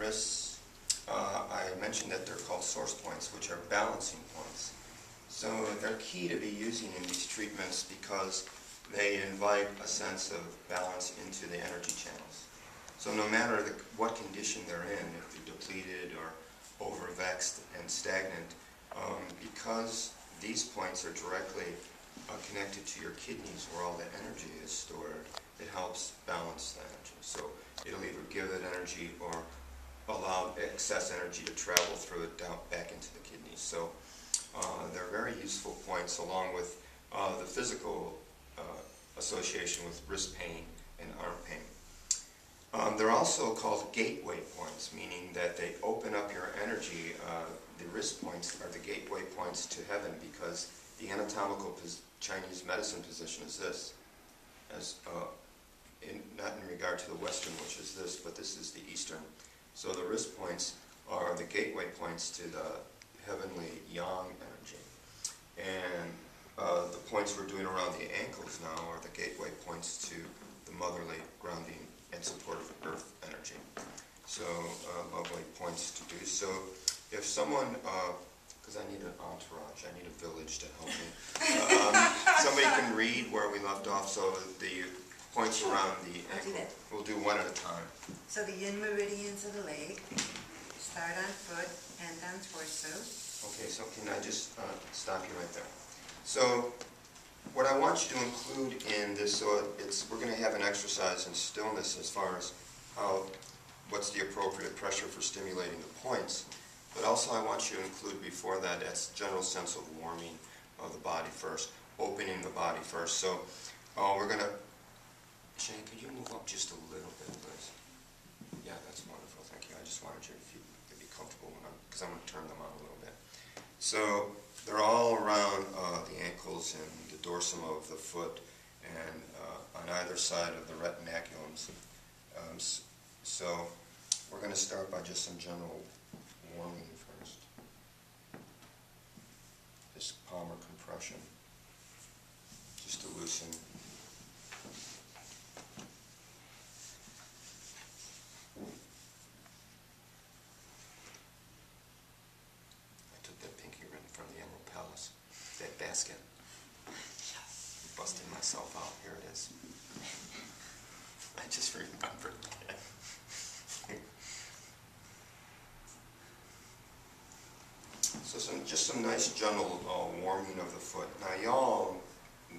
wrists, I mentioned that they're called source points, which are balancing points. So they're key to be using in these treatments because they invite a sense of balance into the energy channels. So no matter what condition they're in, if they're depleted or overvexed and stagnant, because these points are directly connected to your kidneys where all the energy is stored, it helps balance the energy. So it'll either give it energy or allow excess energy to travel through it down back into the kidneys. So they're very useful points along with the physical association with wrist pain and arm pain. They're also called gateway points, meaning that they open up your energy. The wrist points are the gateway points to heaven because the anatomical Chinese medicine position is this, as not in regard to the Western, which is this, but this is the Eastern. So the wrist points are the gateway points to the heavenly yang energy. And the points we're doing around the ankles now are the gateway points to the motherly grounding and support of earth energy. So lovely points to do. So if someone, because I need an entourage, I need a village to help me, somebody can read where we left off, so the points around the ankle. We'll do one at a time. So the yin meridians of the leg, start on foot, end on torso. Okay, so can I just stop you right there? So what I want you to include in this, so we're going to have an exercise in stillness as far as what's the appropriate pressure for stimulating the points, but also I want you to include before that general sense of warming of the body first, opening the body first. So we're going to, Shane, could you move up just a little bit, Liz? Yeah, that's wonderful, thank you. I just wanted you to be comfortable because I'm going to turn them on a little bit. So they're all around the ankles and the dorsum of the foot and on either side of the retinaculums. So we're going to start by just some general warming first. This palmar compression, just to loosen. That basket. Yes. Busting myself out. Here it is. I just remembered that. So just some nice gentle warming of the foot. Now y'all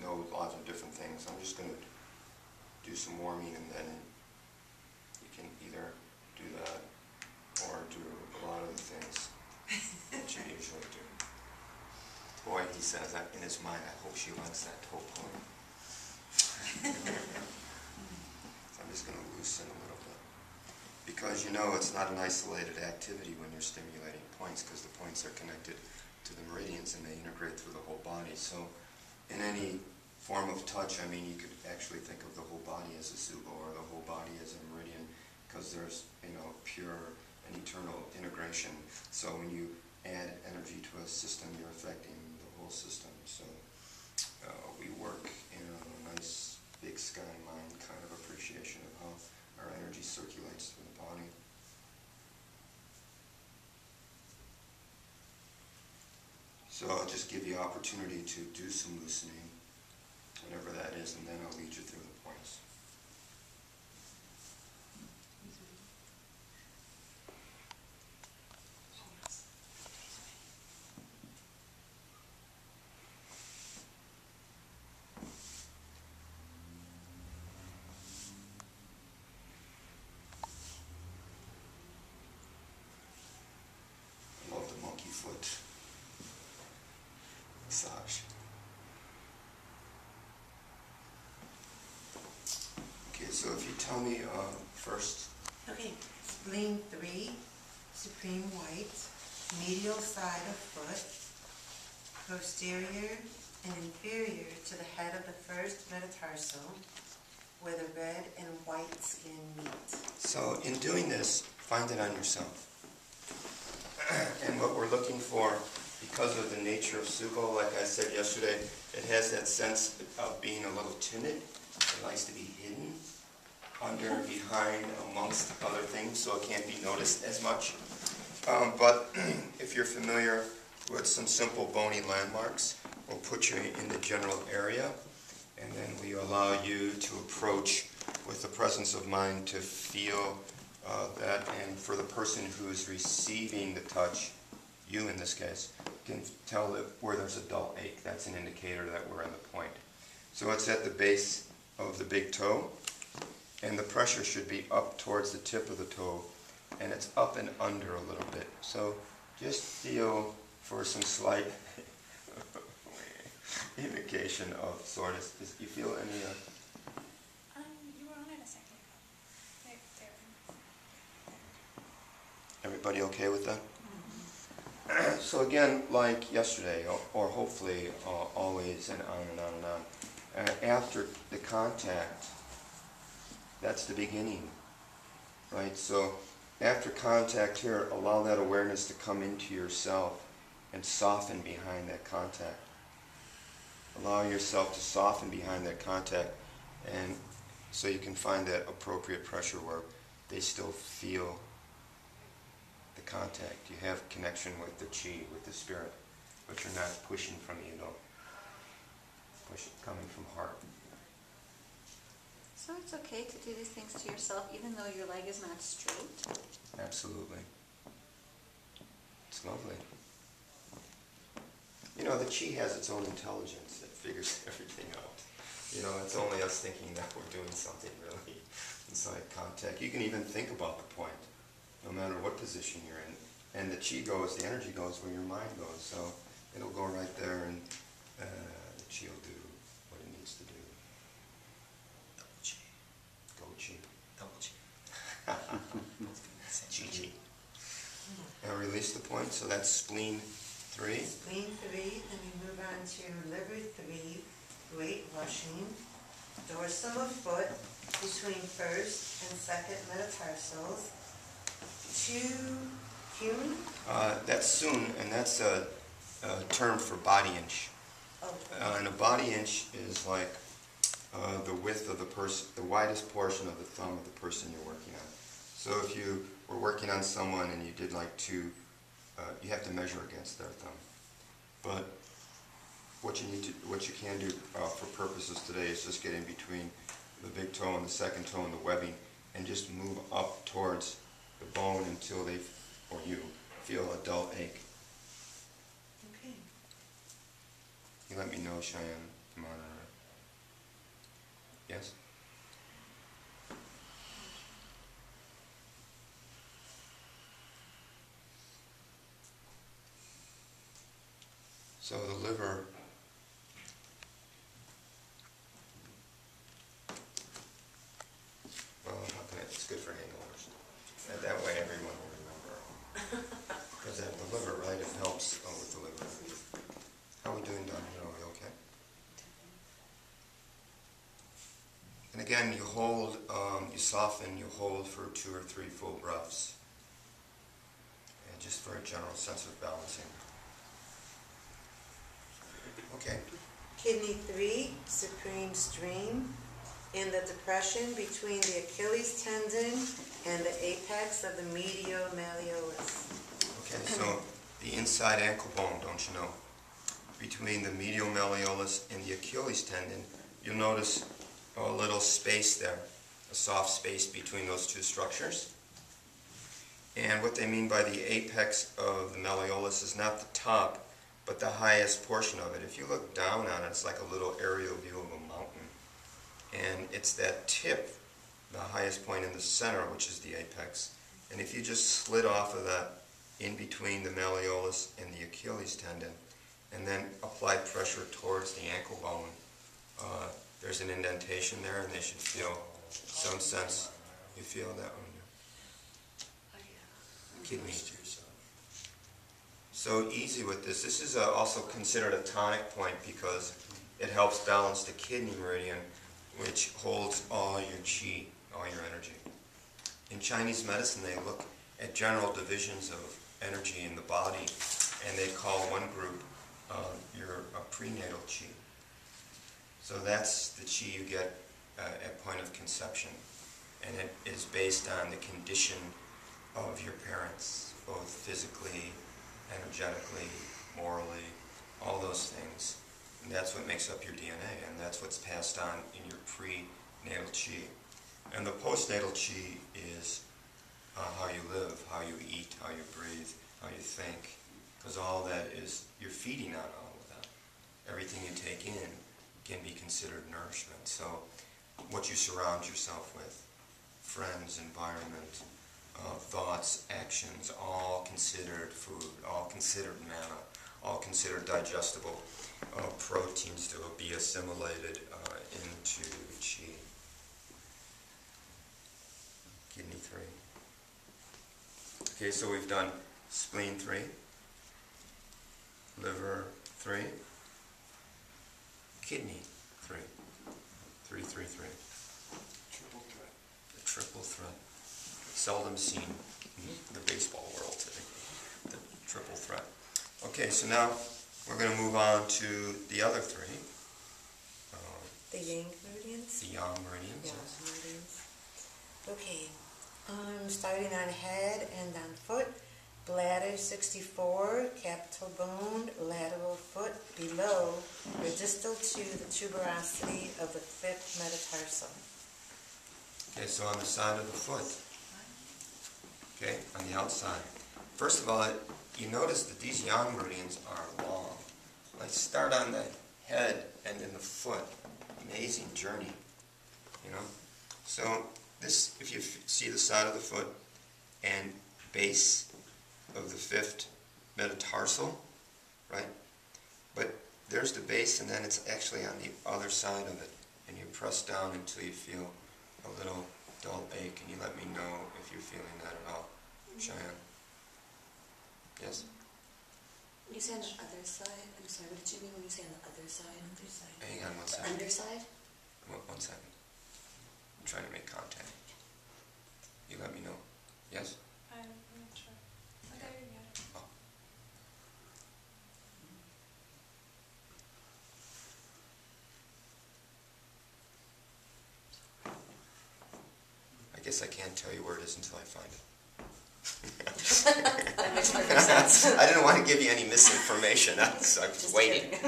know lots of different things. I'm just going to do some warming and then you can either do that or do a lot of the things that you usually do. Boy, he says that in his mind, I hope she likes that toe point. So I'm just going to loosen a little bit. Because you know it's not an isolated activity when you're stimulating points because the points are connected to the meridians and they integrate through the whole body. So in any form of touch, I mean, you could actually think of the whole body as a tsubo or the whole body as a meridian because there's, pure and eternal integration. So when you add energy to a system, you're affecting the whole system. So we work in a nice big sky mind kind of appreciation of how our energy circulates through the body. So I'll just give you opportunity to do some loosening, whatever that is, and then I'll lead you through the points. Foot massage. Okay, so if you tell me first. Okay, spleen 3, supreme white, medial side of foot, posterior and inferior to the head of the first metatarsal, where the red and white skin meet. So in doing this, find it on yourself. And what we're looking for, because of the nature of tsubo, like I said yesterday, it has that sense of being a little timid. It likes to be hidden under, behind, amongst other things. thing, so it can't be noticed as much. But if you're familiar with some simple bony landmarks, we'll put you in the general area, and then we allow you to approach with the presence of mind to feel that, and for the person who is receiving the touch, you in this case, can tell that where there's a dull ache. That's an indicator that we're in the point. So it's at the base of the big toe, and the pressure should be up towards the tip of the toe, and it's up and under a little bit. So just feel for some slight indication of soreness. You feel any? You were on it a second ago. There. Everybody okay with that? So again, like yesterday, or hopefully always, and on and on and on. After the contact, that's the beginning, right? So after contact here, allow that awareness to come into yourself and soften behind that contact. Allow yourself to soften behind that contact, and so you can find that appropriate pressure where they still feel the contact. You have connection with the chi, with the spirit, but you're not pushing from the ego. Push it coming from heart. So it's okay to do these things to yourself even though your leg is not straight? Absolutely. It's lovely. You know, the chi has its own intelligence that figures everything out. You know, it's only us thinking that we're doing something really inside contact. You can even think about the point, no matter what position you're in. And the chi goes, the energy goes where your mind goes. So it'll go right there, and the chi will do what it needs to do. Double chi. Go chi. Double chi. Chi chi. Now release the point, so that's spleen 3. Spleen 3, then we move on to liver 3, weight washing, dorsum of foot between first and second metatarsals, 2 Cummins. That's soon, and that's a term for body inch. Oh, And a body inch is like the width of the person, the widest portion of the thumb of the person you're working on. So if you were working on someone and you did like 2, you have to measure against their thumb. But what you can do for purposes today is just get in between the big toe and the second toe and the webbing, and just move up towards the bone until they, or you, feel a dull ache. okay. You let me know, Cheyenne, the monitor. Yes? So the liver, well, how can it's good for hangovers. And that way everyone will remember. Because the liver, right, it helps with the liver. How are we doing, Don? Are we okay? And again, you hold, you soften, you hold for 2 or 3 full breaths. And just for a general sense of balancing. Okay. Kidney 3, supreme stream, in the depression between the Achilles tendon and the apex of the medial malleolus. Okay, so the inside ankle bone, don't you know? Between the medial malleolus and the Achilles tendon, you'll notice a little space there, a soft space between those 2 structures. And what they mean by the apex of the malleolus is not the top, but the highest portion of it. If you look down on it, it's like a little aerial view of a mountain. And it's that tip, the highest point in the center, which is the apex. And if you just slid off of that in between the malleolus and the Achilles tendon, and then apply pressure towards the ankle bone, there's an indentation there, and they should feel some sense. You feel that one? Kidney. So easy with this. This is also considered a tonic point because it helps balance the kidney meridian, which holds all your chi, all your energy. In Chinese medicine, they look at general divisions of energy in the body, and they call one group your prenatal chi. So that's the chi you get at point of conception. and it is based on the condition of your parents, both physically, energetically, morally, all those things. And that's what makes up your DNA, and that's what's passed on in your prenatal chi. And the postnatal chi is how you live, how you eat, how you breathe, how you think, because all that is, you're feeding on all of that. Everything you take in can be considered nourishment. So what you surround yourself with, friends, environment, thoughts, actions, all considered food, all considered manna, all considered digestible proteins to be assimilated into chi. Kidney 3. Okay, so we've done spleen 3, liver 3, kidney 3, 3, 3, 3. Triple threat. The triple threat. Seldom seen in the baseball world today. The triple threat. Okay, so now we're going to move on to the other 3. The yang meridians? The yang meridians. Yang meridians. Okay, starting on head and on foot. Bladder 64, capital bone, lateral foot below, or distal to the tuberosity of the 5th metatarsal. Okay, so on the side of the foot. Okay, on the outside. First of all, you notice that these yang meridians are long. Like start on the head and in the foot. Amazing journey, you know. So this, if you see the side of the foot and base of the 5th metatarsal, right? But there's the base, and then it's actually on the other side of it, and you press down until you feel a little dull ache, and you let me know if you're feeling that at all. Cheyenne? Yes? You say on the other side? I'm sorry, what did you mean when you say on the other side? Underside. Hang on one The second. underside? One second. I'm trying to make contact. You let me know. Yes? I'm not sure. Okay, you got it. Oh. I guess I can't tell you where it is until I find it. That makes perfect sense. I didn't want to give you any misinformation, so I was Just waiting. kidding.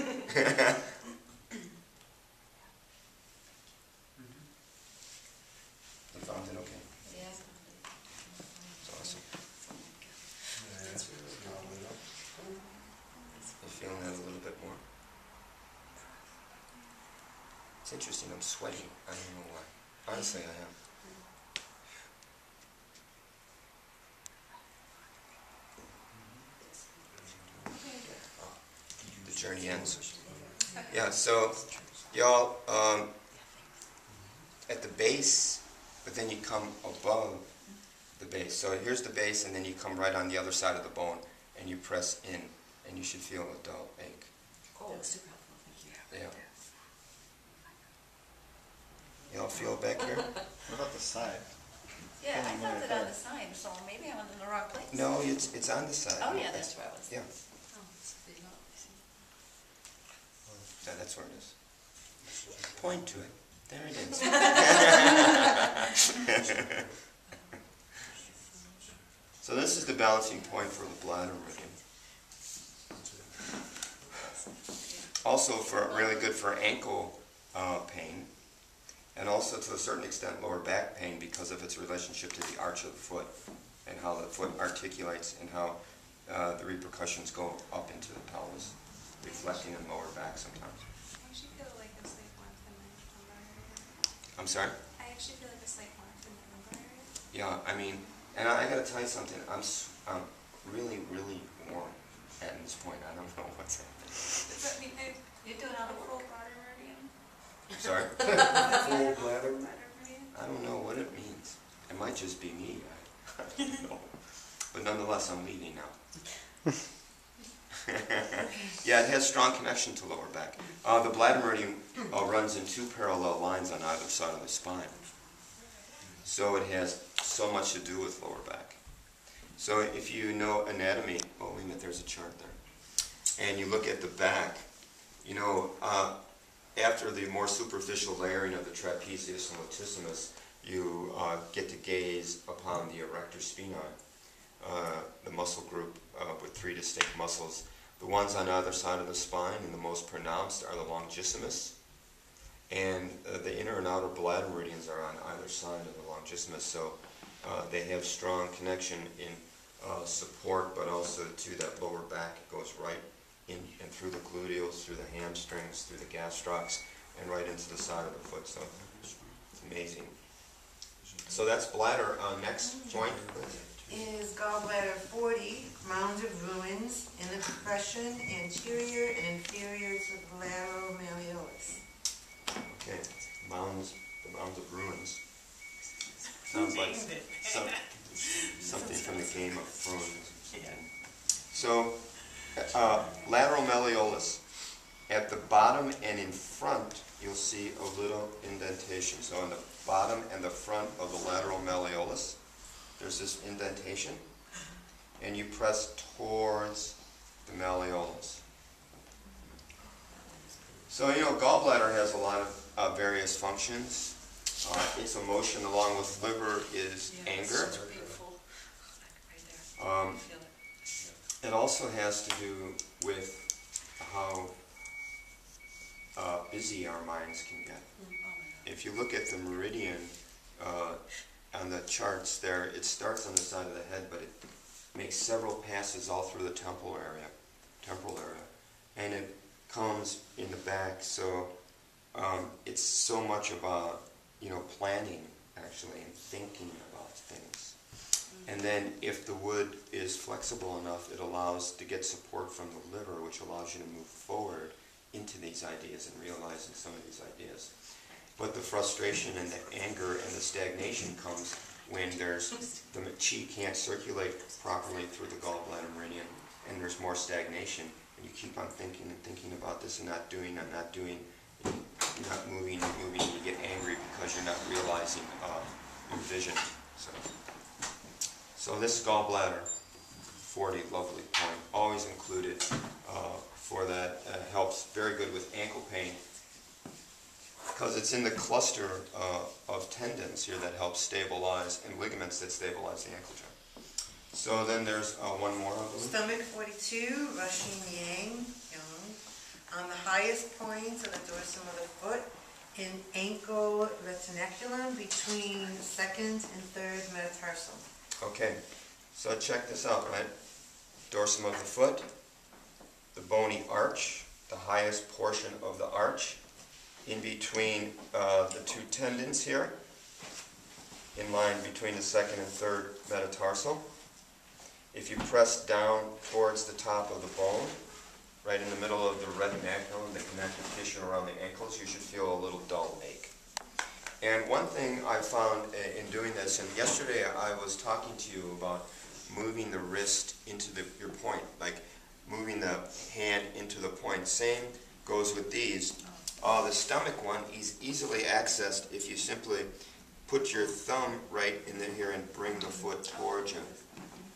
You found it okay? Yeah. That's awesome. That's really cool. You feeling that a little bit more? It's interesting, I'm sweating. I don't know why. Honestly, I am. The journey ends. Yeah, so y'all, at the base, but then you come above the base. So here's the base, and then you come right on the other side of the bone, and you press in, and you should feel a dull ache. Oh, that was super helpful, thank you. Yeah. Y'all feel back here? What about the side? Yeah, I Feeling felt right it on there. the side, so maybe I was in the wrong place. No, it's on the side. Oh, yeah, that's where I was. Yeah, Oh, it's big up. that's where it is. Point to it. There it is. So this is the balancing point for the bladder meridian. Also really good for ankle pain, and also to a certain extent lower back pain because of its relationship to the arch of the foot and how the foot articulates and how the repercussions go up into the pelvis, reflecting in lower back sometimes. I actually feel like a slight warmth in my lumbar area. I'm sorry? I actually feel like a slight warmth in my lumbar area. Yeah, I mean, and I gotta tell you something, I'm really, really warm at this point. I don't know what's happening. Does that mean You're doing all a the full work. bladder meridian? Sorry? Full bladder? Bladder meridian? I don't know what it means. It might just be me. I don't know. But nonetheless, I'm leaving now. Yeah, it has strong connection to lower back. The bladder meridian runs in 2 parallel lines on either side of the spine. So it has so much to do with lower back. So if you know anatomy, oh wait a minute, there's a chart there. And you look at the back, you know, after the more superficial layering of the trapezius and latissimus, you get to gaze upon the erector spinae, the muscle group with 3 distinct muscles. The ones on either side of the spine and the most pronounced are the longissimus, and the inner and outer bladder meridians are on either side of the longissimus, so they have strong connection in support, but also to that lower back. It goes right in and through the gluteals, through the hamstrings, through the gastrocs, and right into the side of the foot. So it's amazing. So that's bladder. Next joint, please. Is gallbladder 40, mound of ruins in the depression anterior and inferior to the lateral malleolus. Okay, the mounds of ruins. Sounds like something from the Game of Thrones. So, lateral malleolus. At the bottom and in front, you'll see a little indentation. So on the bottom and the front of the lateral malleolus, there's this indentation, and you press towards the malleolus. So, gallbladder has a lot of various functions. Its emotion, along with liver, is anger. It's beautiful. Right there. Feel it. It also has to do with how busy our minds can get. Oh my God. If you look at the meridian on the charts there, it starts on the side of the head, but it makes several passes all through the temporal area, and it comes in the back. So it's so much about planning actually and thinking about things. And then if the wood is flexible enough, it allows to get support from the liver, which allows you to move forward into these ideas and realizing some of these ideas. But the frustration and the anger and the stagnation comes when the chi can't circulate properly through the gallbladder meridian, and there's more stagnation, and you keep on thinking and thinking about this and not doing, you're not moving, and you get angry because you're not realizing your vision. So this gallbladder 40, lovely point, always included for that. Helps very good with ankle pain because it's in the cluster of tendons here that help stabilize, and ligaments that stabilize the ankle joint. So then there's one more, I believe. Stomach 42, rushing yang, on the highest points of the dorsum of the foot, in ankle retinaculum between second and third metatarsal. Okay, so check this out, right? Dorsum of the foot, the bony arch, the highest portion of the arch, in between the 2 tendons here, in line between the second and third metatarsal. If you press down towards the top of the bone, right in the middle of the retinaculum, the connective tissue around the ankles, you should feel a little dull ache. And one thing I found in doing this, and yesterday I was talking to you about moving the wrist into your point, like moving the hand into the point. Same goes with these. The stomach one is easily accessed if you simply put your thumb right in here and bring the foot towards you.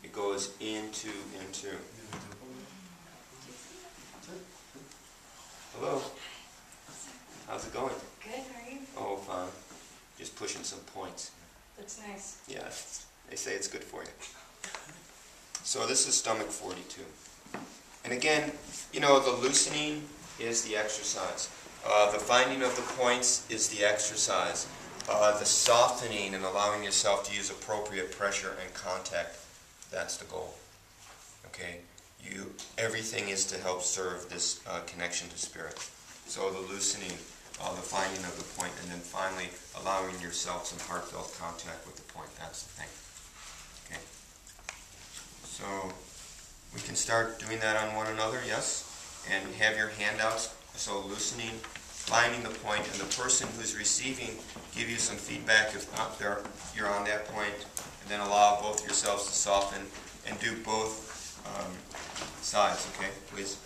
It goes into. Hello. How's it going? Good, how are you? Oh, fine. Just pushing some points. Looks nice. Yeah, they say it's good for you. So this is stomach 42. And again, the loosening is the exercise. The finding of the points is the exercise. The softening and allowing yourself to use appropriate pressure and contact, that's the goal. Okay? Everything is to help serve this connection to spirit. So the loosening, the finding of the point, and then finally allowing yourself some heartfelt contact with the point. That's the thing. Okay? So we can start doing that on one another, yes? And have your handouts, so loosening, finding the point, and the person who's receiving give you some feedback if not you're on that point, and then allow both yourselves to soften and do both sides, okay, please.